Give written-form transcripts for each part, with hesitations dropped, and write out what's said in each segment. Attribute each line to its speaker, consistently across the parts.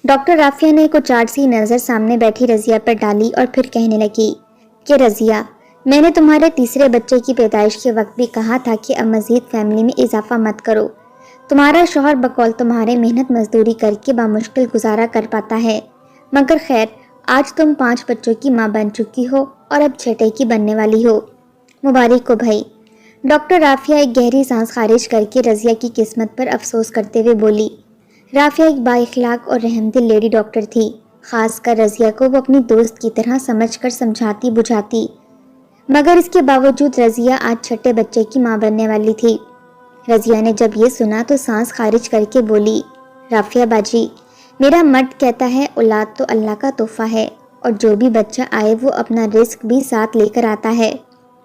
Speaker 1: Doctor Rafia نے کچھ عارضی نظر سامنے بیٹھی رضیہ پر ڈالی اور پھر کہنے لگی کہ رضیہ، میں نے تمہارے تیسرے بچے کی پیدائش کے وقت بھی کہا تھا کہ اب مزید فیملی میں اضافہ مت کرو۔ تمہارا شوہر بقول تمہارے محنت مزدوری کر کے بامشکل گزارا کر پاتا ہے، مگر خیر آج تم 5 بچوں کی ماں بن چکی ہو اور اب چھٹے کی بننے والی ہو۔ مبارک ہو بھائی۔ ڈاکٹر رافیہ ایک گہری سانس خارج کر کے رضیہ کی قسمت پر افسوس کرتے ہوئے بولی۔ رافیہ ایک با اخلاق اور رحم دل لیڈی ڈاکٹر تھی، خاص کر رضیہ کو وہ اپنی دوست کی طرح سمجھ کر سمجھاتی بجھاتی، مگر اس کے باوجود رضیہ آج چھٹے بچے کی ماں بننے والی تھی۔ رضیہ نے جب یہ سنا تو سانس خارج کر کے بولی، رافیہ باجی، میرا مرد کہتا ہے اولاد تو اللہ کا تحفہ ہے اور جو بھی بچہ آئے وہ اپنا رزق بھی ساتھ لے کر آتا ہے،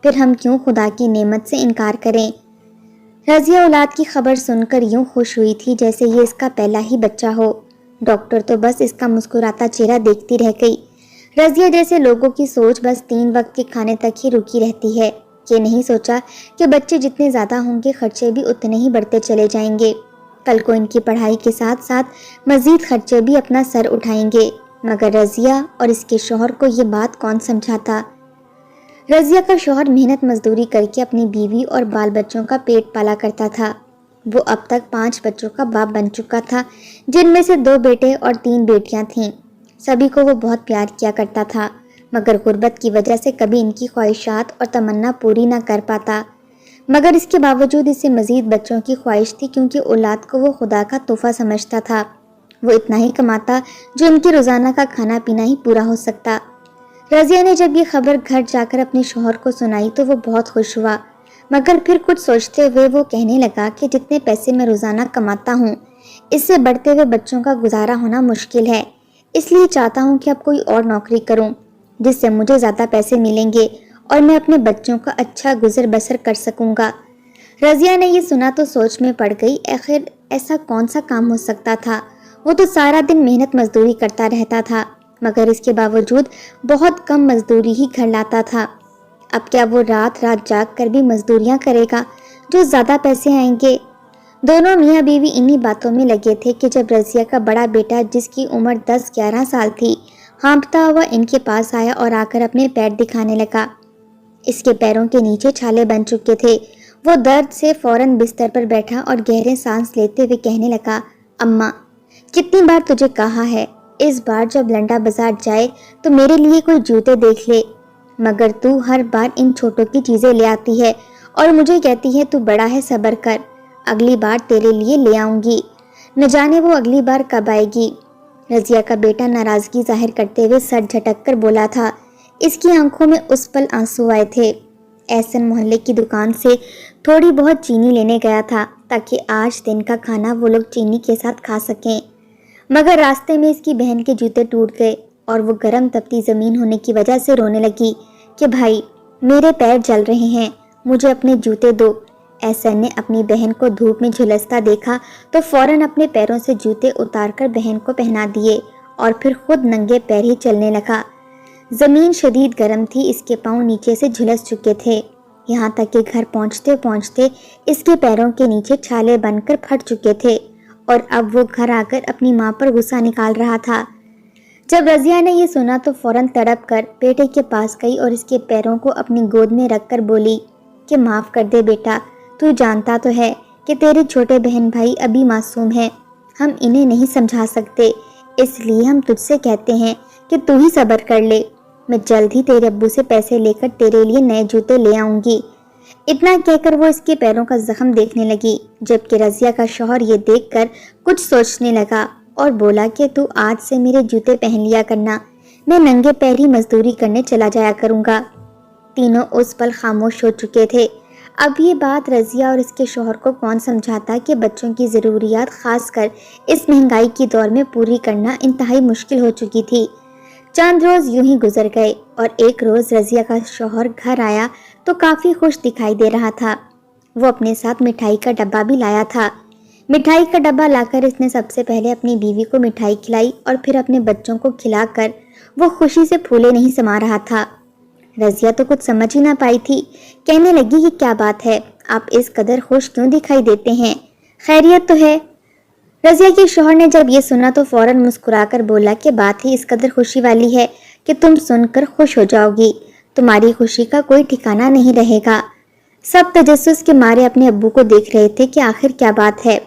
Speaker 1: پھر ہم کیوں خدا کی نعمت سے انکار کریں۔ رضیہ اولاد کی خبر سن کر یوں خوش ہوئی تھی جیسے یہ اس کا پہلا ہی بچہ ہو۔ ڈاکٹر تو بس اس کا مسکراتا چہرہ دیکھتی رہ گئی۔ رضیہ جیسے لوگوں کی سوچ بس 3 وقت کے کھانے تک ہی رکی رہتی ہے، یہ نہیں سوچا کہ بچے جتنے زیادہ ہوں گے خرچے بھی اتنے ہی بڑھتے چلے جائیں گے، کل کو ان کی پڑھائی کے ساتھ ساتھ مزید خرچے بھی اپنا سر اٹھائیں گے۔ مگر رضیہ اور اس کے شوہر کو یہ بات کون سمجھاتا؟ رضیہ کا شوہر محنت مزدوری کر کے اپنی بیوی اور بال بچوں کا پیٹ پالا کرتا تھا۔ وہ اب تک 5 بچوں کا باپ بن چکا تھا، جن میں سے 2 بیٹے اور 3 بیٹیاں تھیں۔ سبھی کو وہ بہت پیار کیا کرتا تھا، مگر غربت کی وجہ سے کبھی ان کی خواہشات اور تمنا پوری نہ کر پاتا۔ مگر اس کے باوجود اسے مزید بچوں کی خواہش تھی، کیونکہ اولاد کو وہ خدا کا تحفہ سمجھتا تھا۔ وہ اتنا ہی کماتا جو ان کے روزانہ کا کھانا پینا ہی پورا ہو سکتا۔ رضیہ نے جب یہ خبر گھر جا کر اپنے شوہر کو سنائی تو وہ بہت خوش ہوا، مگر پھر کچھ سوچتے ہوئے وہ کہنے لگا کہ جتنے پیسے میں روزانہ کماتا ہوں اس سے بڑھتے ہوئے بچوں کا گزارا ہونا مشکل ہے، اس لیے چاہتا ہوں کہ اب کوئی اور نوکری کروں جس سے مجھے زیادہ پیسے ملیں گے اور میں اپنے بچوں کا اچھا گزر بسر کر سکوں گا۔ رضیہ نے یہ سنا تو سوچ میں پڑ گئی، آخر ایسا کون سا کام ہو سکتا تھا؟ وہ تو سارا دن محنت مزدوری کرتا رہتا تھا، مگر اس کے باوجود بہت کم مزدوری ہی گھر لاتا تھا۔ اب کیا وہ رات رات جاگ کر بھی مزدوریاں کرے گا جو زیادہ پیسے آئیں گے؟ دونوں میاں بیوی انہی باتوں میں لگے تھے کہ جب رضیہ کا بڑا بیٹا جس کی عمر 10-11 سال تھی ہانپتا ہوا ان کے پاس آیا اور آ کر اپنے پیر دکھانے لگا۔ اس کے پیروں کے نیچے چھالے بن چکے تھے۔ وہ درد سے فوراً بستر پر بیٹھا اور گہرے سانس لیتے ہوئے کہنے لگا، اماں کتنی بار تجھے کہا ہے اس بار جب لنڈا بازار جائے تو میرے لیے کوئی جوتے دیکھ لے، مگر تو ہر بار ان چھوٹوں کی چیزیں لے آتی ہے اور مجھے کہتی ہے تو بڑا ہے صبر کر، اگلی بار تیرے لیے لے آؤں گی، نہ جانے وہ اگلی بار کب آئے گی۔ رضیہ کا بیٹا ناراضگی ظاہر کرتے ہوئے سر جھٹک کر بولا تھا۔ اس کی آنکھوں میں اس پل آنسو آئے تھے۔ احسن محلے کی دکان سے تھوڑی بہت چینی لینے گیا تھا تاکہ آج دن کا کھانا وہ لوگ چینی کے ساتھ کھا سکیں، مگر راستے میں اس کی بہن کے جوتے ٹوٹ گئے اور وہ گرم تپتی زمین ہونے کی وجہ سے رونے لگی کہ بھائی میرے پیر جل رہے ہیں، مجھے اپنے جوتے دو۔ احسن نے اپنی بہن کو دھوپ میں جھلستا دیکھا تو فوراً اپنے پیروں سے جوتے اتار کر بہن کو پہنا دیے اور پھر خود ننگے پیر ہی چلنے لگا۔ زمین شدید گرم تھی، اس کے پاؤں نیچے سے جھلس چکے تھے، یہاں تک کہ گھر پہنچتے پہنچتے اس کے پیروں کے نیچے چھالے بن کر پھٹ چکے تھے اور اب وہ گھر آ کر اپنی ماں پر غصہ نکال رہا تھا۔ جب رضیہ نے یہ سنا تو فوراً تڑپ کر بیٹے کے پاس گئی اور اس کے پیروں کو اپنی گود میں رکھ کر بولی کہ معاف کر دے بیٹا، تو جانتا تو ہے کہ تیرے چھوٹے بہن بھائی ابھی معصوم ہیں، ہم انہیں نہیں سمجھا سکتے، اس لیے ہم تجھ سے کہتے ہیں کہ تو ہی صبر کر لے، میں جلد ہی تیرے ابو سے پیسے لے کر تیرے لیے نئے جوتے لے آؤں گی۔ اتنا کہہ کر وہ اس کے پیروں کا زخم دیکھنے لگی، جبکہ رضیہ کا شوہر یہ دیکھ کر کچھ سوچنے لگا اور بولا کہ تو آج سے میرے جوتے پہن لیا کرنا، میں ننگے پیر ہی مزدوری کرنے چلا جایا کروں گا۔ تینوں اس پل خاموش ہو چکے تھے۔ اب یہ بات رضیہ اور اس کے شوہر کو کون سمجھاتا کہ بچوں کی ضروریات خاص کر اس مہنگائی کی دور میں پوری کرنا انتہائی مشکل ہو چکی تھی۔ چند روز یوں ہی گزر گئے اور ایک روز رضیہ کا شوہر گھر آیا تو کافی خوش دکھائی دے رہا تھا۔ وہ اپنے ساتھ مٹھائی کا ڈبہ بھی لایا تھا۔ مٹھائی کا ڈبہ لا کر اس نے سب سے پہلے اپنی بیوی کو مٹھائی کھلائی اور پھر اپنے بچوں کو کھلا کر وہ خوشی سے پھولے نہیں سما رہا تھا۔ رضیہ تو کچھ سمجھ ہی نہ پائی تھی، کہنے لگی یہ کیا بات ہے، آپ اس قدر خوش کیوں دکھائی دیتے ہیں، خیریت تو ہے؟ رضیہ کے شوہر نے جب یہ سنا تو فوراً مسکرا کر بولا کہ بات ہی اس قدر خوشی والی ہے کہ تم سن کر خوش ہو جاؤ گی، تمہاری خوشی کا کوئی ٹھکانہ نہیں رہے گا۔ سب تجسس کے مارے اپنے ابو کو دیکھ رہے تھے کہ آخر کیا بات ہے۔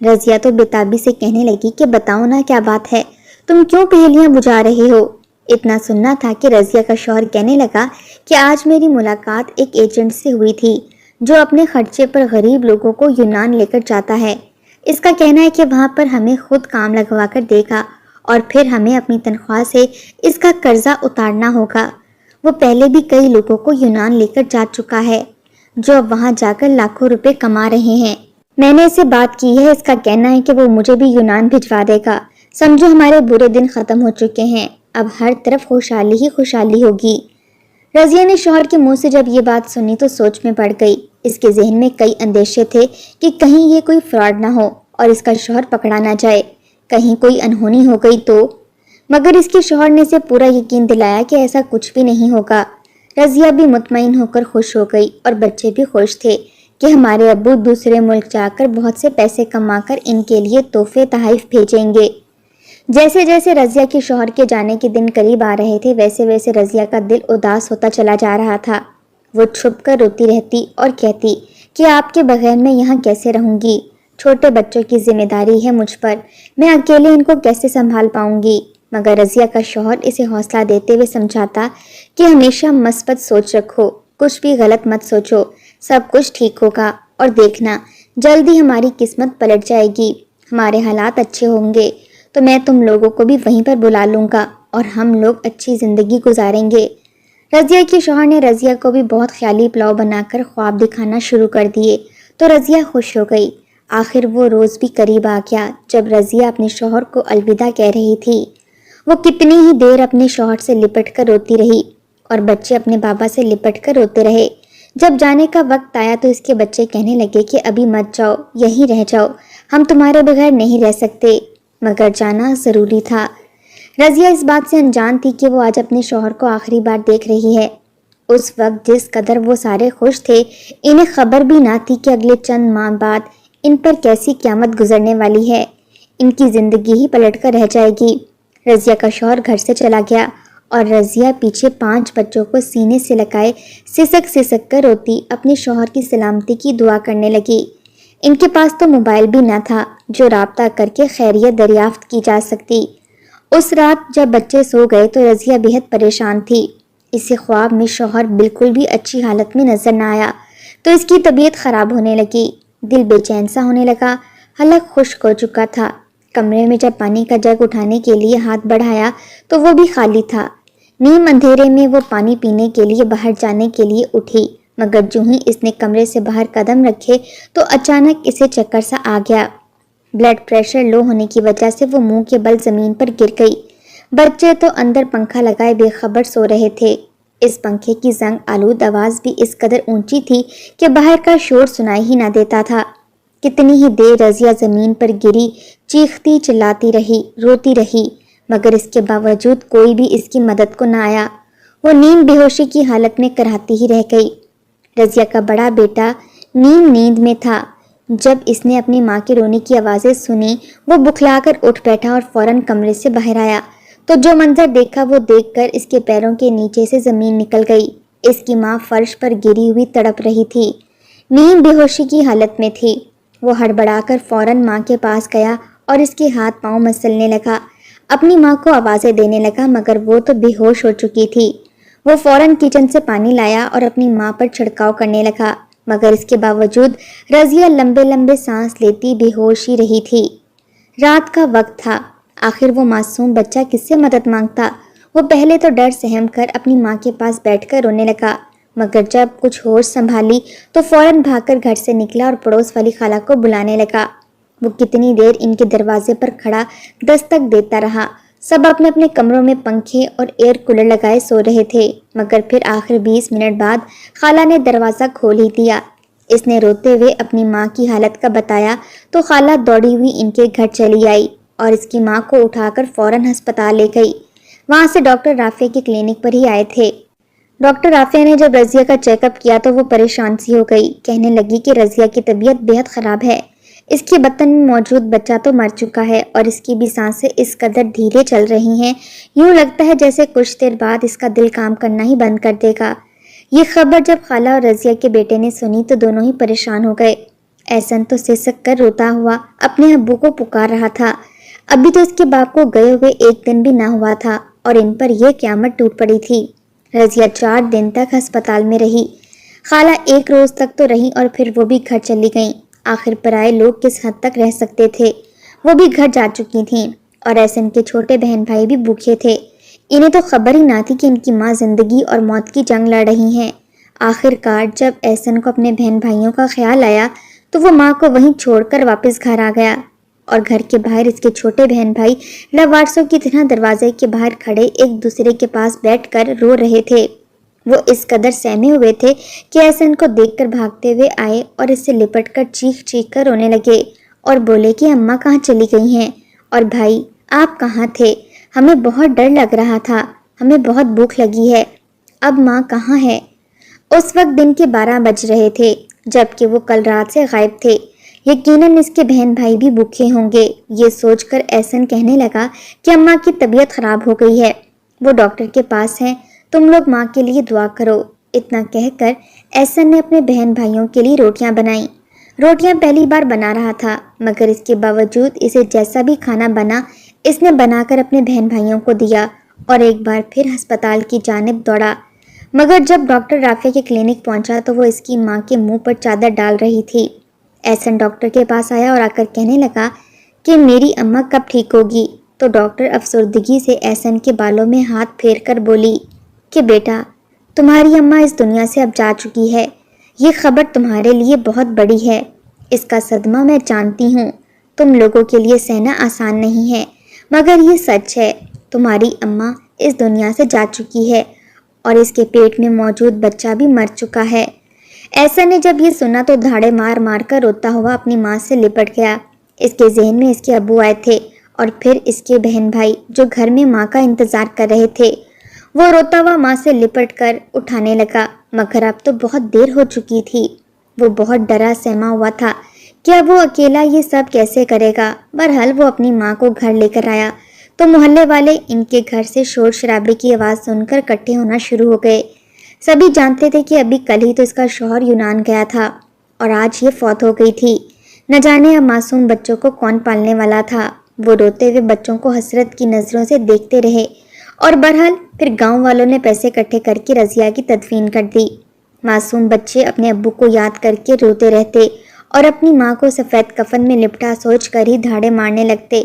Speaker 1: رضیہ تو بےتابی سے کہنے لگی کہ بتاؤ نا کیا بات ہے، تم کیوں پہیلیاں بجھا رہے ہو؟ اتنا سننا تھا کہ رضیہ کا شوہر کہنے لگا کہ آج میری ملاقات ایک ایجنٹ سے ہوئی تھی جو اپنے خرچے پر غریب لوگوں کو یونان لے کر جاتا ہے۔ اس کا کہنا ہے کہ وہاں پر ہمیں خود کام لگوا کر دے گا اور پھر ہمیں اپنی تنخواہ سے اس کا قرضہ اتارنا ہوگا۔ وہ پہلے بھی کئی لوگوں کو یونان لے کر جا چکا ہے جو اب وہاں جا کر لاکھوں روپے کما رہے ہیں۔ میں نے اسے بات کی ہے، اس کا کہنا ہے کہ وہ مجھے بھی یونان بھجوا دے گا۔ سمجھو ہمارے برے دن ختم ہو چکے ہیں، اب ہر طرف خوشحالی ہی خوشحالی ہوگی۔ رضیہ نے شوہر کے منہ سے جب یہ بات سنی تو سوچ میں پڑ گئی۔ اس کے ذہن میں کئی اندیشے تھے کہ کہیں یہ کوئی فراڈ نہ ہو اور اس کا شوہر پکڑا نہ جائے، کہیں کوئی انہونی ہو گئی تو۔ مگر اس کے شوہر نے اسے پورا یقین دلایا کہ ایسا کچھ بھی نہیں ہوگا۔ رضیہ بھی مطمئن ہو کر خوش ہو گئی اور بچے بھی خوش تھے کہ ہمارے ابو دوسرے ملک جا کر بہت سے پیسے کما کر ان کے لیے تحفے تحائف بھیجیں گے۔ جیسے جیسے رضیہ کے شوہر کے جانے کے دن قریب آ رہے تھے ویسے ویسے رضیہ کا دل اداس ہوتا چلا جا رہا تھا۔ وہ چھپ کر روتی رہتی اور کہتی کہ آپ کے بغیر میں یہاں کیسے رہوں گی، چھوٹے بچوں کی ذمہ داری ہے مجھ پر، میں اکیلے ان کو کیسے سنبھال پاؤں گی۔ مگر رضیہ کا شوہر اسے حوصلہ دیتے ہوئے سمجھاتا کہ ہمیشہ مثبت سوچ رکھو، کچھ بھی غلط مت سوچو، سب کچھ ٹھیک ہوگا اور دیکھنا جلدی ہماری قسمت پلٹ جائے گی، ہمارے حالات اچھے ہوں گے تو میں تم لوگوں کو بھی وہیں پر بلا لوں گا اور ہم لوگ اچھی زندگی گزاریں گے۔ رضیہ کے شوہر نے رضیہ کو بھی بہت خیالی پلاؤ بنا کر خواب دکھانا شروع کر دیے تو رضیہ خوش ہو گئی۔ آخر وہ روز بھی قریب آ گیا جب رضیہ اپنے شوہر کو الوداع کہہ رہی تھی۔ وہ کتنی ہی دیر اپنے شوہر سے لپٹ کر روتی رہی اور بچے اپنے بابا سے لپٹ کر روتے رہے۔ جب جانے کا وقت آیا تو اس کے بچے کہنے لگے کہ ابھی مت جاؤ، یہیں رہ جاؤ، ہم تمہارے بغیر نہیں رہ سکتے، مگر جانا ضروری تھا۔ رضیہ اس بات سے انجان تھی کہ وہ آج اپنے شوہر کو آخری بار دیکھ رہی ہے۔ اس وقت جس قدر وہ سارے خوش تھے انہیں خبر بھی نہ تھی کہ اگلے چند ماہ بعد ان پر کیسی قیامت گزرنے والی ہے، ان کی زندگی ہی پلٹ کر رہ جائے گی۔ رضیہ کا شوہر گھر سے چلا گیا اور رضیہ پیچھے 5 بچوں کو سینے سے لگائے سسک سسک کر روتی اپنے شوہر کی سلامتی کی دعا کرنے لگی۔ ان کے پاس تو موبائل بھی نہ تھا جو رابطہ کر کے خیریت دریافت کی جا سکتی۔ اس رات جب بچے سو گئے تو رضیہ بہت پریشان تھی۔ اسے خواب میں شوہر بالکل بھی اچھی حالت میں نظر نہ آیا تو اس کی طبیعت خراب ہونے لگی، دل بے چین سا ہونے لگا، حلق خشک ہو چکا تھا۔ کمرے میں جب پانی کا جگ اٹھانے کے لیے ہاتھ بڑھایا تو وہ بھی خالی تھا۔ نیم اندھیرے میں وہ پانی پینے کے لیے باہر جانے کے لیے اٹھی، مگر جو ہی اس نے کمرے سے باہر قدم رکھے تو اچانک اسے چکر سا آ گیا۔ بلڈ پریشر لو ہونے کی وجہ سے وہ منہ کے بل زمین پر گر گئی۔ بچے تو اندر پنکھا لگائے بے خبر سو رہے تھے۔ اس پنکھے کی زنگ آلود آواز بھی اس قدر اونچی تھی کہ باہر کا شور سنائی ہی نہ دیتا تھا۔ کتنی ہی دیر رضیہ زمین پر گری، چیختی چلاتی رہی، روتی رہی، مگر اس کے باوجود کوئی بھی اس کی مدد کو نہ آیا۔ وہ نیم بے ہوشی کی حالت میں کراہتی ہی رہ گئی۔ رضیہ کا بڑا بیٹا نیند میں تھا۔ جب اس نے اپنی ماں کے رونے کی آوازیں سنی وہ بکھلا کر اٹھ بیٹھا اور فوراً کمرے سے باہر آیا تو جو منظر دیکھا وہ دیکھ کر اس کے پیروں کے نیچے سے زمین نکل گئی۔ اس کی ماں فرش پر گری ہوئی تڑپ رہی تھی، نیم بے ہوشی کی حالت میں تھی۔ وہ ہڑبڑا کر فوراً ماں کے پاس گیا اور اس کے ہاتھ پاؤں مسلنے لگا، اپنی ماں کو آوازیں دینے لگا، مگر وہ تو بے ہوش ہو چکی تھی۔ وہ فوراً کچن سے پانی لایا اور اپنی ماں پر چھڑکاؤ کرنے لگا، مگر اس کے باوجود رضیہ لمبے لمبے سانس لیتی بے ہوش ہی رہی تھی۔ رات کا وقت تھا، آخر وہ معصوم بچہ کس سے مدد مانگتا؟ وہ پہلے تو ڈر سہم کر اپنی ماں کے پاس بیٹھ کر رونے لگا، مگر جب کچھ ہوش سنبھالی تو فوراً بھاگ کر گھر سے نکلا اور پڑوس والی خالہ کو بلانے لگا۔ وہ کتنی دیر ان کے دروازے پر کھڑا دستک دیتا رہا۔ سب اپنے اپنے کمروں میں پنکھے اور ایئر کولر لگائے سو رہے تھے، مگر پھر آخر 20 منٹ بعد خالہ نے دروازہ کھول ہی دیا۔ اس نے روتے ہوئے اپنی ماں کی حالت کا بتایا تو خالہ دوڑی ہوئی ان کے گھر چلی آئی اور اس کی ماں کو اٹھا کر فوراً ہسپتال لے گئی۔ وہاں سے ڈاکٹر رافع کی کلینک پر ہی آئے تھے۔ ڈاکٹر رافع نے جب رضیہ کا چیک اپ کیا تو وہ پریشان سی ہو گئی، کہنے لگی کہ رضیہ کی طبیعت بہت خراب ہے، اس کے بطن میں موجود بچہ تو مر چکا ہے اور اس کی بھی سانسیں اس قدر دھیرے چل رہی ہیں، یوں لگتا ہے جیسے کچھ دیر بعد اس کا دل کام کرنا ہی بند کر دے گا۔ یہ خبر جب خالہ اور رضیہ کے بیٹے نے سنی تو دونوں ہی پریشان ہو گئے۔ احسن تو سسک کر روتا ہوا اپنے ابو کو پکار رہا تھا۔ ابھی تو اس کے باپ کو گئے ہوئے ایک دن بھی نہ ہوا تھا اور ان پر یہ قیامت ٹوٹ پڑی تھی۔ رضیہ 4 دن تک ہسپتال میں رہی۔ خالہ 1 روز تک تو رہی اور پھر وہ بھی گھر چلی گئیں۔ آخر پرائے لوگ کس حد تک رہ سکتے تھے، وہ بھی گھر جا چکی تھیں اور احسن کے چھوٹے بہن بھائی بھی بھوکے تھے۔ انہیں تو خبر ہی نہ تھی کہ ان کی ماں زندگی اور موت کی جنگ لڑ رہی ہیں۔ آخر کار جب احسن کو اپنے بہن بھائیوں کا خیال آیا تو وہ ماں کو وہیں چھوڑ کر واپس گھر آ گیا اور گھر کے باہر اس کے چھوٹے بہن بھائی لاوارثوں کی طرح دروازے کے باہر کھڑے ایک دوسرے کے پاس بیٹھ کر رو رہے تھے۔ وہ اس قدر سہمے ہوئے تھے کہ احسن کو دیکھ کر بھاگتے ہوئے آئے اور اس سے لپٹ کر چیخ چیخ کر رونے لگے اور بولے کہ اماں کہاں چلی گئی ہیں اور بھائی آپ کہاں تھے؟ ہمیں بہت ڈر لگ رہا تھا، ہمیں بہت بھوک لگی ہے، اب ماں کہاں ہے؟ اس وقت دن کے 12 بج رہے تھے جبکہ وہ کل رات سے غائب تھے۔ یقیناً اس کے بہن بھائی بھی بھوکے ہوں گے۔ یہ سوچ کر احسن کہنے لگا کہ اماں کی طبیعت خراب ہو گئی ہے، وہ ڈاکٹر کے پاس ہیں، تم لوگ ماں کے لیے دعا کرو۔ اتنا کہہ کر احسن نے اپنے بہن بھائیوں کے لیے روٹیاں بنائیں۔ روٹیاں پہلی بار بنا رہا تھا مگر اس کے باوجود اسے جیسا بھی کھانا بنا اس نے بنا کر اپنے بہن بھائیوں کو دیا اور ایک بار پھر ہسپتال کی جانب دوڑا۔ مگر جب ڈاکٹر رافعہ کے کلینک پہنچا تو وہ اس کی ماں کے منہ پر چادر ڈال رہی تھی۔ احسن ڈاکٹر کے پاس آیا اور آ کر کہنے لگا کہ میری اماں کب ٹھیک ہوگی؟ تو ڈاکٹر افسردگی سے احسن کے بالوں میں ہاتھ پھیر کر بولی کہ بیٹا تمہاری اماں اس دنیا سے اب جا چکی ہے، یہ خبر تمہارے لیے بہت بڑی ہے، اس کا صدمہ میں جانتی ہوں، تم لوگوں کے لیے سہنا آسان نہیں ہے، مگر یہ سچ ہے، تمہاری اماں اس دنیا سے جا چکی ہے اور اس کے پیٹ میں موجود بچہ بھی مر چکا ہے۔ احسن نے جب یہ سنا تو دھاڑے مار مار کر روتا ہوا اپنی ماں سے لپٹ گیا۔ اس کے ذہن میں اس کے ابو آئے تھے اور پھر اس کے بہن بھائی جو گھر میں ماں کا انتظار کر رہے تھے۔ وہ روتا ہوا ماں سے لپٹ کر اٹھانے لگا مگر اب تو بہت دیر ہو چکی تھی۔ وہ بہت ڈرا سہما ہوا تھا کہ اب وہ اکیلا یہ سب کیسے کرے گا۔ بہرحال وہ اپنی ماں کو گھر لے کر آیا تو محلے والے ان کے گھر سے شور شرابے کی آواز سن کر اکٹھے ہونا شروع ہو گئے۔ سبھی جانتے تھے کہ ابھی کل ہی تو اس کا شوہر یونان گیا تھا اور آج یہ فوت ہو گئی تھی۔ نہ جانے اب معصوم بچوں کو کون پالنے والا تھا۔ وہ روتے ہوئے بچوں کو حسرت کی نظروں سے دیکھتے رہے اور بہرحال پھر گاؤں والوں نے پیسے اکٹھے کر کے رضیہ کی تدفین کر دی۔ معصوم بچے اپنے ابو کو یاد کر کے روتے رہتے اور اپنی ماں کو سفید کفن میں لپٹا سوچ کر ہی دھاڑے مارنے لگتے۔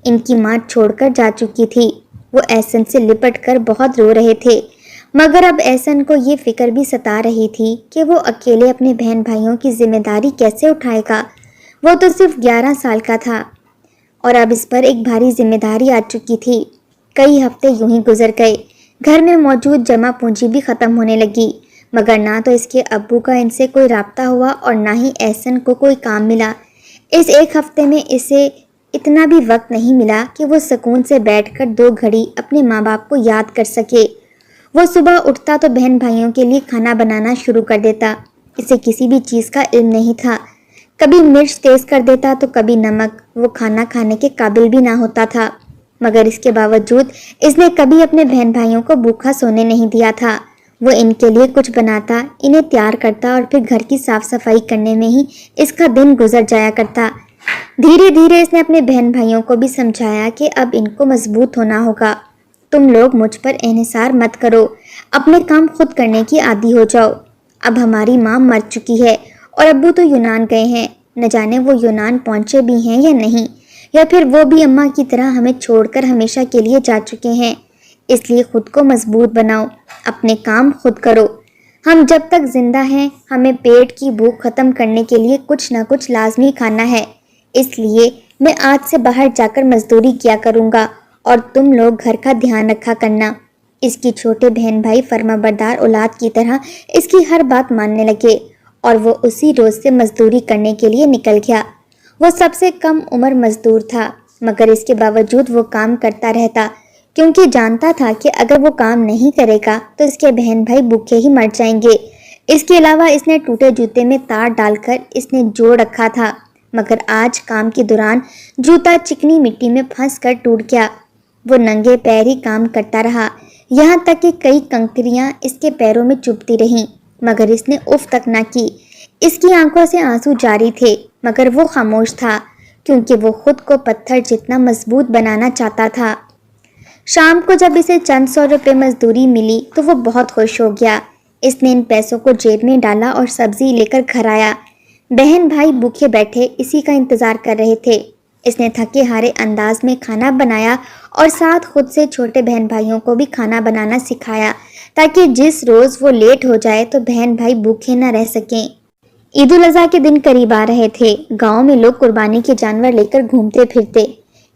Speaker 1: ان کی ماں چھوڑ کر جا چکی تھی۔ وہ احسن سے لپٹ کر بہت رو رہے تھے مگر اب احسن کو یہ فکر بھی ستا رہی تھی کہ وہ اکیلے اپنے بہن بھائیوں کی ذمہ داری کیسے اٹھائے گا۔ وہ تو صرف 11 سال کا تھا اور اب اس پر ایک بھاری ذمہ داری آ چکی تھی۔ کئی ہفتے یوں ہی گزر گئے۔ گھر میں موجود جمع پونجی بھی ختم ہونے لگی مگر نہ تو اس کے ابو کا ان سے کوئی رابطہ ہوا اور نہ ہی احسن کو کوئی کام ملا۔ اس ایک ہفتے میں اسے اتنا بھی وقت نہیں ملا کہ وہ سکون سے بیٹھ کر 2 گھڑی اپنے ماں باپ کو یاد کر سکے۔ وہ صبح اٹھتا تو بہن بھائیوں کے لیے کھانا بنانا شروع کر دیتا۔ اسے کسی بھی چیز کا علم نہیں تھا، کبھی مرچ تیز کر دیتا تو کبھی نمک۔ وہ کھانا کھانے کے قابل بھی نہ ہوتا تھا مگر اس کے باوجود اس نے کبھی اپنے بہن بھائیوں کو بھوکا سونے نہیں دیا تھا۔ وہ ان کے لیے کچھ بناتا، انہیں تیار کرتا اور پھر گھر کی صاف صفائی کرنے میں ہی اس کا دن گزر جایا کرتا۔ دھیرے دھیرے اس نے اپنے بہن بھائیوں کو بھی سمجھایا کہ اب ان کو مضبوط ہونا ہوگا، تم لوگ مجھ پر انحصار مت کرو، اپنے کام خود کرنے کی عادی ہو جاؤ۔ اب ہماری ماں مر چکی ہے اور ابو تو یونان گئے ہیں، نہ جانے وہ یونان پہنچے بھی ہیں یا نہیں، یا پھر وہ بھی اماں کی طرح ہمیں چھوڑ کر ہمیشہ کے لیے جا چکے ہیں۔ اس لیے خود کو مضبوط بناؤ، اپنے کام خود کرو۔ ہم جب تک زندہ ہیں ہمیں پیٹ کی بھوک ختم کرنے کے لیے کچھ نہ کچھ لازمی کھانا ہے، اس لیے میں آج سے باہر جا کر مزدوری کیا کروں گا اور تم لوگ گھر کا دھیان رکھا کرنا۔ اس کی چھوٹے بہن بھائی فرما بردار اولاد کی طرح اس کی ہر بات ماننے لگے اور وہ اسی روز سے مزدوری کرنے کے لیے نکل گیا۔ وہ سب سے کم عمر مزدور تھا مگر اس کے باوجود وہ کام کرتا رہتا کیونکہ جانتا تھا کہ اگر وہ کام نہیں کرے گا تو اس کے بہن بھائی بھوکے ہی مر جائیں گے۔ اس کے علاوہ اس نے ٹوٹے جوتے میں تار ڈال کر اس نے جوڑ رکھا تھا مگر آج کام کے دوران جوتا چکنی مٹی میں پھنس کر ٹوٹ گیا۔ وہ ننگے پیر ہی کام کرتا رہا، یہاں تک کہ کئی کنکریاں اس کے پیروں میں چبھتی رہیں، مگر اس نے اف تک نہ کی۔ اس کی آنکھوں سے آنسو جاری تھے، مگر وہ خاموش تھا، کیونکہ وہ خود کو پتھر جتنا مضبوط بنانا چاہتا تھا۔ شام کو جب اسے چند 100 روپے مزدوری ملی تو وہ بہت خوش ہو گیا۔ اس نے ان پیسوں کو جیب میں ڈالا اور سبزی لے کر گھر آیا۔ بہن بھائی بھوکے بیٹھے اسی کا انتظار کر رہے تھے۔ اس نے تھکے ہارے انداز میں کھانا بنایا اور ساتھ خود سے چھوٹے بہن بھائیوں کو بھی کھانا بنانا سکھایا، تاکہ جس روز وہ لیٹ ہو جائے تو بہن بھائی بھوکے نہ رہ سکیں۔ عید الاضحیٰ کے دن قریب آ رہے تھے۔ گاؤں میں لوگ قربانی کے جانور لے کر گھومتے پھرتے۔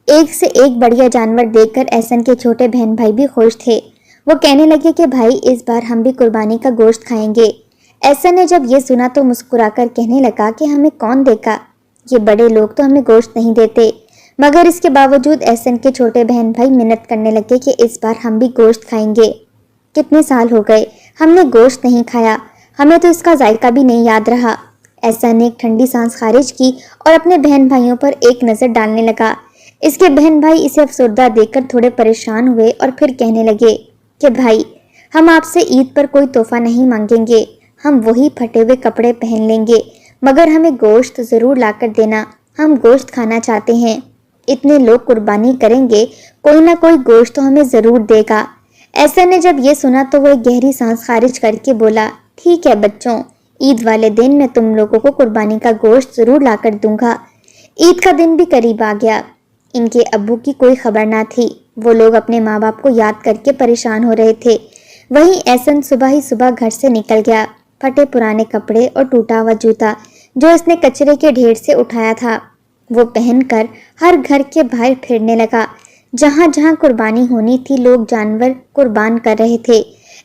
Speaker 1: ایک سے ایک بڑھیا جانور دیکھ کر احسن کے چھوٹے بہن بھائی بھی خوش تھے۔ وہ کہنے لگے کہ بھائی اس بار ہم بھی قربانی کا گوشت کھائیں گے۔ احسن نے جب یہ سنا تو مسکرا کر کہنے لگا کہ ہمیں کون دیکھا، یہ بڑے لوگ تو ہمیں گوشت نہیں دیتے۔ مگر اس کے باوجود احسن کے چھوٹے بہن بھائی منت کرنے لگے کہ اس بار ہم بھی گوشت کھائیں گے۔ کتنے سال ہو گئے ہم نے گوشت نہیں کھایا، ہمیں تو اس کا ذائقہ بھی نہیں یاد رہا۔ احسن نے ایک ٹھنڈی سانس خارج کی اور اپنے بہن بھائیوں پر ایک نظر ڈالنے لگا۔ اس کے بہن بھائی اسے افسردہ دیکھ کر تھوڑے پریشان ہوئے اور پھر کہنے لگے کہ بھائی ہم آپ سے عید پر کوئی تحفہ نہیں مانگیں گے، ہم وہی پھٹے ہوئے کپڑے پہن لیں گے، مگر ہمیں گوشت ضرور لا کر دینا، ہم گوشت کھانا چاہتے ہیں۔ اتنے لوگ قربانی کریں گے، کوئی نہ کوئی گوشت تو ہمیں ضرور دے گا۔ احسن نے جب یہ سنا تو وہ ایک گہری سانس خارج کر کے بولا، ٹھیک ہے بچوں، عید والے دن میں تم لوگوں کو قربانی کا گوشت ضرور لا کر دوں گا۔ عید کا دن بھی قریب آ گیا۔ ان کے ابو کی کوئی خبر نہ تھی۔ وہ لوگ اپنے ماں باپ کو یاد کر کے پریشان ہو رہے تھے۔ وہیں احسن صبح ہی صبح گھر سے نکل گیا۔ پھٹے پرانے کپڑے اور ٹوٹا ہوا جوتا جو اس نے کچرے کے ڈھیر سے اٹھایا تھا، وہ پہن کر ہر گھر کے باہر پھرنے لگا۔ جہاں جہاں قربانی ہونی تھی لوگ جانور قربان کر رہے تھے۔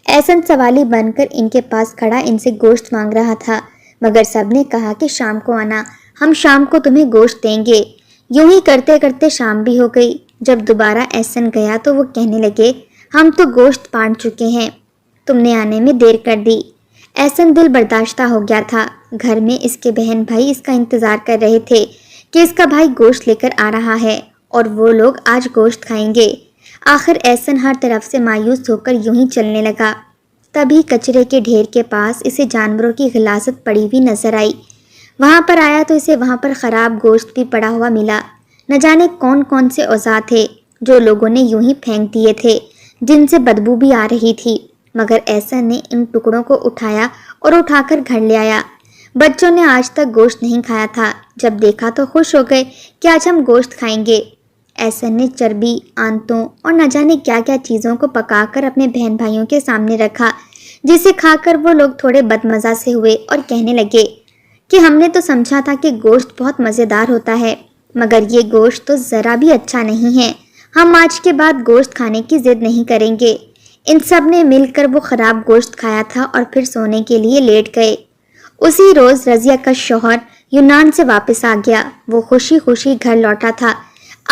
Speaker 1: احسن سوالی بن کر ان کے پاس کھڑا ان سے گوشت مانگ رہا تھا، مگر سب نے کہا کہ شام کو آنا، ہم شام کو تمہیں گوشت دیں گے۔ یوں ہی کرتے کرتے شام بھی ہو گئی۔ جب دوبارہ احسن گیا تو وہ کہنے لگے، ہم تو گوشت بانٹ چکے ہیں، تم نے آنے میں دیر کر دی۔ احسن دل برداشتہ ہو گیا تھا۔ گھر میں اس کے بہن بھائی اس کا انتظار کر رہے تھے کہ اس کا بھائی گوشت لے کر آ رہا ہے اور وہ لوگ آج گوشت کھائیں گے۔ آخر احسن ہر طرف سے مایوس ہو کر یوں ہی چلنے لگا۔ تبھی کچرے کے ڈھیر کے پاس اسے جانوروں کی غلاظت پڑی ہوئی نظر آئی۔ وہاں پر آیا تو اسے وہاں پر خراب گوشت بھی پڑا ہوا ملا۔ نہ جانے کون کون سے اوزار تھے جو لوگوں نے یوں ہی پھینک دیے تھے، جن سے بدبو بھی آ رہی تھی، مگر احسن نے ان ٹکڑوں کو اٹھایا اور اٹھا کر گھر لے آیا۔ بچوں نے آج تک گوشت نہیں کھایا تھا، جب دیکھا تو خوش ہو گئے کہ آج ہم گوشت کھائیں گے۔ احسن نے چربی، آنتوں اور نہ جانے کیا کیا چیزوں کو پکا کر اپنے بہن بھائیوں کے سامنے رکھا، جسے کھا کر وہ لوگ تھوڑے بدمزہ سے ہوئے اور کہنے لگے کہ ہم نے تو سمجھا تھا کہ گوشت بہت مزیدار ہوتا ہے، مگر یہ گوشت تو ذرا بھی اچھا نہیں ہے، ہم آج کے بعد گوشت کھانے کی ضد نہیں کریں گے۔ ان سب نے مل کر وہ خراب گوشت کھایا تھا اور پھر سونے کے لیے لیٹ گئے۔ اسی روز رضیہ کا شوہر یونان سے واپس آ گیا۔ وہ خوشی خوشی گھر لوٹا تھا۔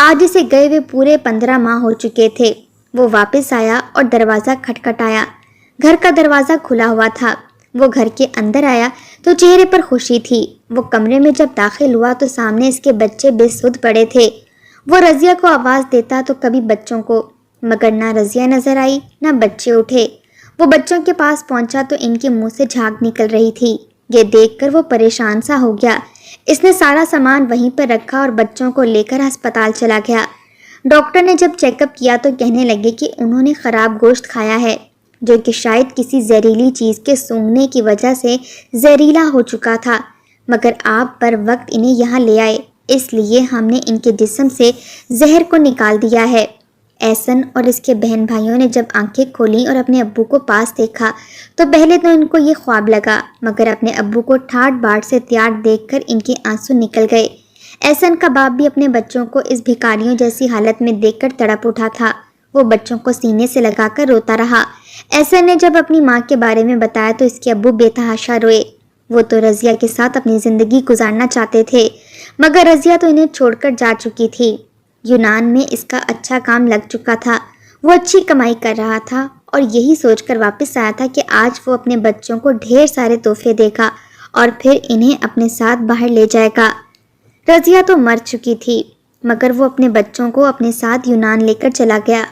Speaker 1: آج اسے گئے ہوئے پورے 15 ماہ ہو چکے تھے۔ وہ واپس آیا اور دروازہ کھٹکھٹایا۔ گھر کا دروازہ کھلا ہوا تھا۔ وہ گھر کے اندر آیا تو چہرے پر خوشی تھی۔ وہ کمرے میں جب داخل ہوا تو سامنے اس کے بچے بے سدھ پڑے تھے۔ وہ رضیہ کو آواز دیتا تو کبھی بچوں کو، مگر نہ رضیہ نظر آئی نہ بچے اٹھے۔ وہ بچوں کے پاس پہنچا تو ان کے منہ سے جھاگ نکل رہی تھی۔ یہ دیکھ کر وہ پریشان سا ہو گیا۔ اس نے سارا سامان وہیں پر رکھا اور بچوں کو لے کر ہسپتال چلا گیا۔ ڈاکٹر نے جب چیک اپ کیا تو کہنے لگے کہ انہوں نے خراب گوشت کھایا ہے، جو کہ شاید کسی زہریلی چیز کے سونگھنے کی وجہ سے زہریلا ہو چکا تھا، مگر آپ پر وقت انہیں یہاں لے آئے، اس لیے ہم نے ان کے جسم سے زہر کو نکال دیا ہے۔ احسن اور اس کے بہن بھائیوں نے جب آنکھیں کھولیں اور اپنے ابو کو پاس دیکھا تو پہلے تو ان کو یہ خواب لگا، مگر اپنے ابو کو ٹھاٹ باٹ سے تیار دیکھ کر ان کے آنسو نکل گئے۔ احسن کا باپ بھی اپنے بچوں کو اس بھکاریوں جیسی حالت میں دیکھ کر تڑپ اٹھا تھا۔ وہ بچوں کو سینے سے لگا کر روتا رہا۔ احسن نے جب اپنی ماں کے بارے میں بتایا تو اس کے ابو بے تحاشا روئے۔ وہ تو رضیہ کے ساتھ اپنی زندگی گزارنا چاہتے تھے، مگر رضیہ تو انہیں چھوڑ کر جا چکی تھی۔ یونان میں اس کا اچھا کام لگ چکا تھا، وہ اچھی کمائی کر رہا تھا اور یہی سوچ کر واپس آیا تھا کہ آج وہ اپنے بچوں کو ڈھیر سارے تحفے دے گا اور پھر انہیں اپنے ساتھ باہر لے جائے گا۔ رضیہ تو مر چکی تھی، مگر وہ اپنے بچوں کو اپنے ساتھ یونان لے کر چلا گیا۔